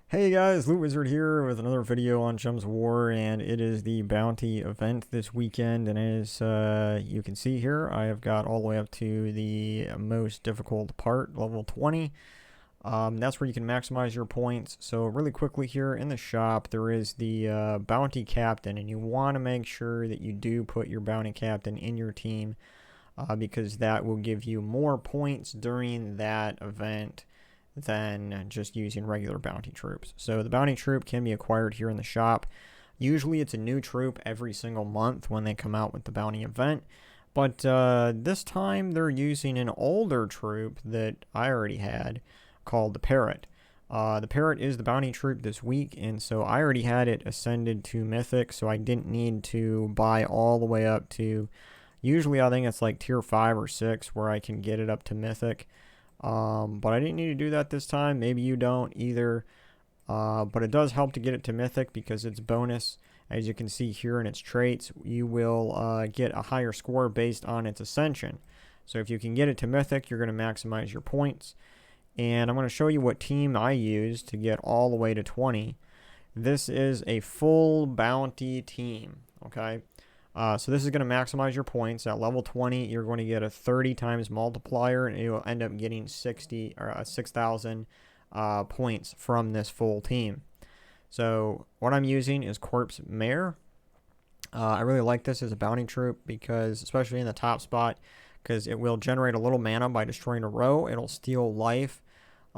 Hey guys, LootWizard here with another video on Gems of War, and it is the bounty event this weekend. And as you can see here, I have got all the way up to the most difficult part, level 20. That's where you can maximize your points. So really quickly here in the shop, there is the bounty captain, and you want to make sure that you do put your bounty captain in your team because that will give you more points during that event than just using regular bounty troops. So the bounty troop can be acquired here in the shop. Usually it's a new troop every single month when they come out with the bounty event. But this time they're using an older troop that I already had called the Parrot. The Parrot is the bounty troop this week, and so I already had it ascended to Mythic, so I didn't need to buy all the way up to, usually I think it's like tier 5 or 6 where I can get it up to Mythic. But I didn't need to do that this time. Maybe you don't either. But it does help to get it to Mythic because it's bonus. As you can see here in its traits, you will get a higher score based on its ascension. So if you can get it to Mythic, you're going to maximize your points. And I'm going to show you what team I used to get all the way to 20. This is a full bounty team, okay? So this is going to maximize your points. At level 20, you're going to get a 30 times multiplier, and you'll end up getting 6,000 points from this full team. So what I'm using is Corpse Mare. I really like this as a bounty troop because, especially in the top spot, because it will generate a little mana by destroying a row. It'll steal life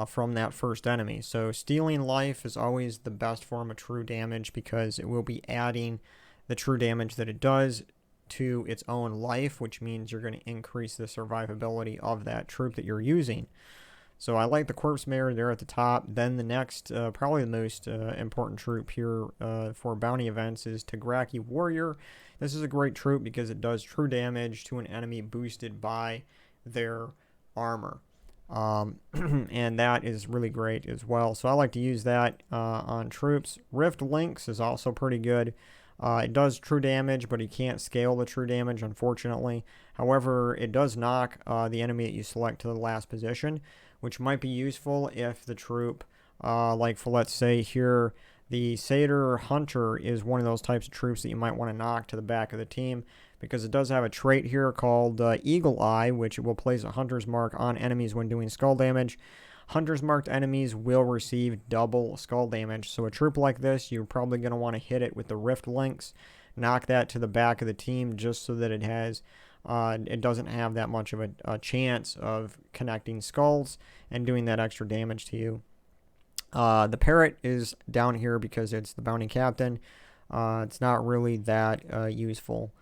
from that first enemy. So stealing life is always the best form of true damage because it will be adding the true damage that it does to its own life, which means you're going to increase the survivability of that troop that you're using. So I like the Corpse Mare there at the top. Then the next, probably the most important troop here for bounty events is Trickster Warrior. This is a great troop because it does true damage to an enemy boosted by their armor. And that is really great as well. So I like to use that on troops. Rift Lynx is also pretty good. It does true damage, but it can't scale the true damage, unfortunately. However, it does knock the enemy that you select to the last position, which might be useful if the troop, like for let's say here, the Satyr Hunter is one of those types of troops that you might want to knock to the back of the team, because it does have a trait here called Eagle Eye, which will place a Hunter's Mark on enemies when doing skull damage. Hunter's marked enemies will receive double skull damage. So a troop like this, you're probably going to want to hit it with the Rift Lynx, knock that to the back of the team just so that it has, it doesn't have that much of a chance of connecting skulls and doing that extra damage to you. The Parrot is down here because it's the bounty captain. It's not really that useful.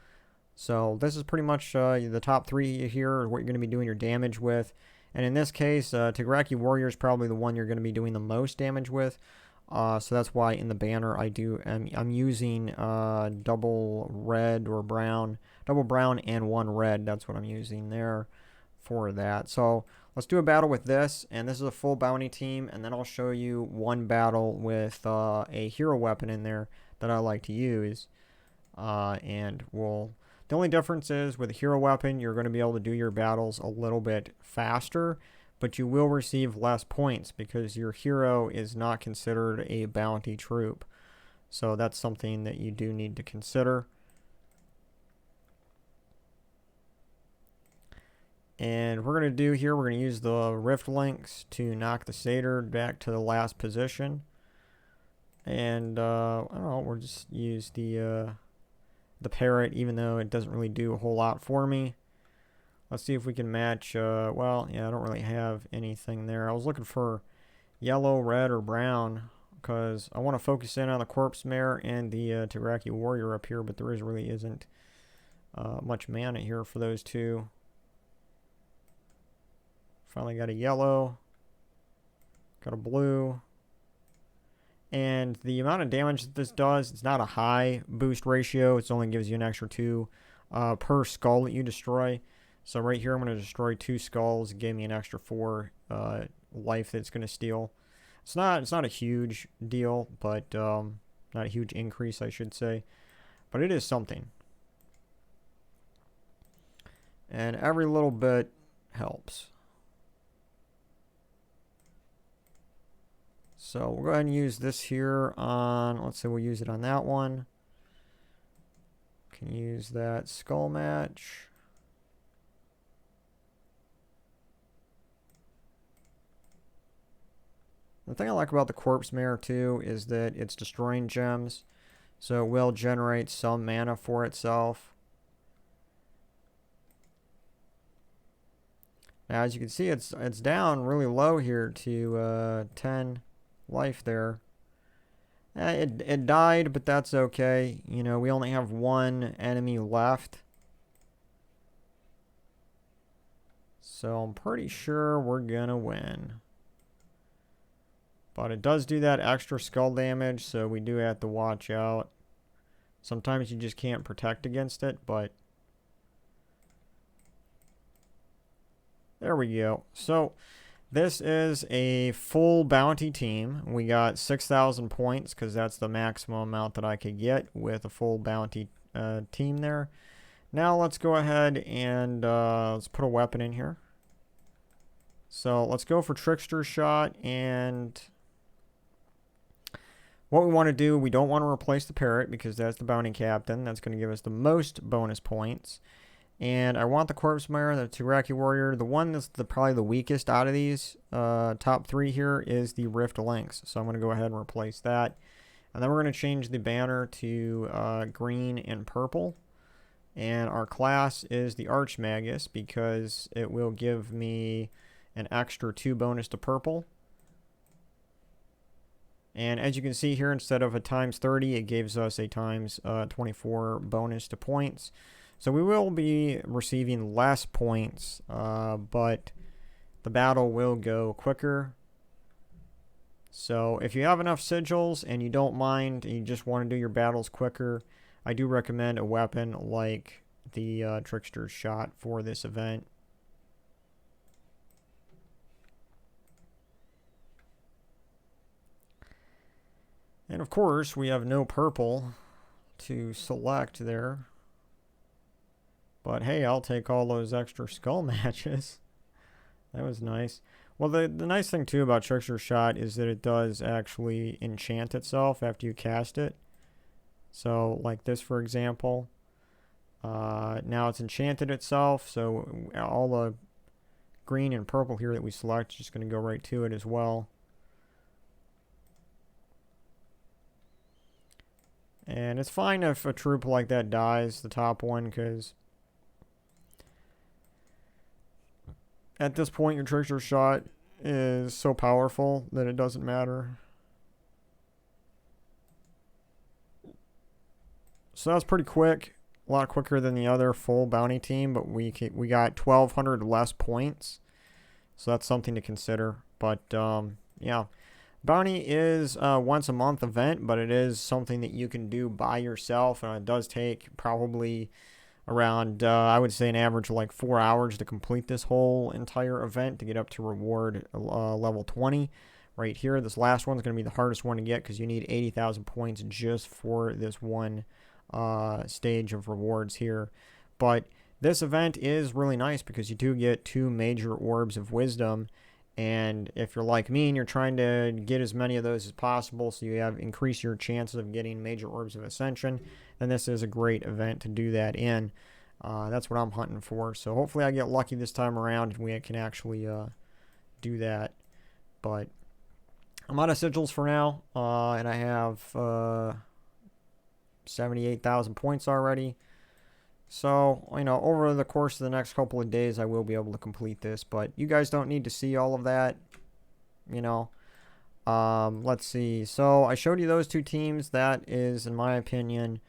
So this is pretty much the top three here, what you're going to be doing your damage with. And in this case, Trickster Warrior is probably the one you're going to be doing the most damage with. So that's why in the banner I'm using double red or brown, double brown and one red. That's what I'm using there for that. So let's do a battle with this, and this is a full bounty team, and then I'll show you one battle with a hero weapon in there that I like to use, and we'll. The only difference is with a hero weapon, you're going to be able to do your battles a little bit faster, but you will receive less points because your hero is not considered a bounty troop. So that's something that you do need to consider. And we're going to do here, we're going to use the Rift Lynx to knock the Satyr back to the last position. And, I don't know, we'll just use the Parrot, even though it doesn't really do a whole lot for me. Let's see if we can match, well, yeah, I don't really have anything there. I was looking for yellow, red, or brown, because I want to focus in on the Corpse Mare and the Trickster Warrior up here, but there really isn't much mana here for those two. Finally got a yellow, got a blue. And the amount of damage that this does, it's not a high boost ratio. It only gives you an extra 2 per skull that you destroy. So right here, I'm going to destroy 2 skulls. It gave me an extra 4 life that it's going to steal. It's not a huge deal, but not a huge increase, I should say. But it is something. And every little bit helps. So we'll go ahead and use this here on, let's say we'll use it on that one. Can use that skull match. The thing I like about the corpse mare too is that it's destroying gems, so it will generate some mana for itself. Now, as you can see, it's down really low here to 10 life there. It died, but that's okay. You know, we only have one enemy left. So I'm pretty sure we're gonna win. But it does do that extra skull damage, so we do have to watch out. Sometimes you just can't protect against it, but there we go. So this is a full bounty team. We got 6,000 points because that's the maximum amount that I could get with a full bounty team there. Now let's go ahead and let's put a weapon in here. So let's go for trickster shot, and what we want to do, we don't want to replace the parrot because that's the bounty captain. That's going to give us the most bonus points. And I want the corpse mare, the Turaki warrior. The one that's probably the weakest out of these top three here is the Rift Lynx. So I'm going to go ahead and replace that. And then we're going to change the banner to green and purple. And our class is the Archmagus because it will give me an extra 2 bonus to purple. And as you can see here, instead of a times 30, it gives us a times 24 bonus to points. So we will be receiving less points, but the battle will go quicker. So if you have enough sigils and you don't mind, and you just want to do your battles quicker, I do recommend a weapon like the Trickster's Shot for this event. And of course, we have no purple to select there. But hey, I'll take all those extra skull matches. That was nice. Well, the nice thing too about Trickster Shot is that it does actually enchant itself after you cast it. So like this, for example. Now it's enchanted itself, so all the green and purple here that we select is just going to go right to it as well. And it's fine if a troop like that dies, the top one, because at this point your Trickster Shot is so powerful that it doesn't matter. So that's pretty quick. A lot quicker than the other full bounty team, but we got 1,200 less points. So that's something to consider. But yeah. Bounty is a once a month event, but it is something that you can do by yourself, and it does take probably around, I would say an average of like 4 hours to complete this whole entire event to get up to reward level 20. Right here, this last one's going to be the hardest one to get because you need 80,000 points just for this one stage of rewards here. But this event is really nice because you do get 2 major orbs of wisdom. And if you're like me and you're trying to get as many of those as possible so you have increase your chances of getting major orbs of ascension, then this is a great event to do that in. That's what I'm hunting for. So hopefully I get lucky this time around and we can actually do that. But I'm out of sigils for now, and I have 78,000 points already. So, you know, over the course of the next couple of days, I will be able to complete this. But you guys don't need to see all of that, you know. Let's see. So, I showed you those 2 teams. That is, in my opinion,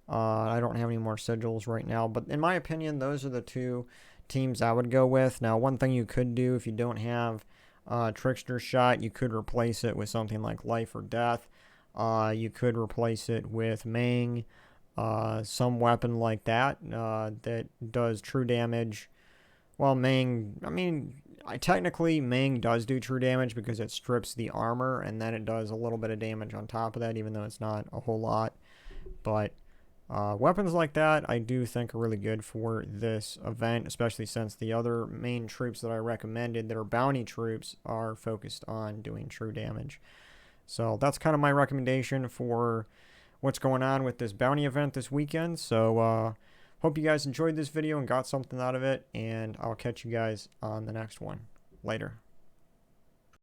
I don't have any more sigils right now. But in my opinion, those are the 2 teams I would go with. Now, one thing you could do if you don't have Trickster Shot, you could replace it with something like Life or Death. You could replace it with Mang. Some weapon like that that does true damage. Well, Mang, I mean, technically Mang does do true damage because it strips the armor, and then it does a little bit of damage on top of that, even though it's not a whole lot. But weapons like that I do think are really good for this event, especially since the other main troops that I recommended that are bounty troops are focused on doing true damage. So that's kind of my recommendation for what's going on with this bounty event this weekend. So hope you guys enjoyed this video and got something out of it, and I'll catch you guys on the next one. Later.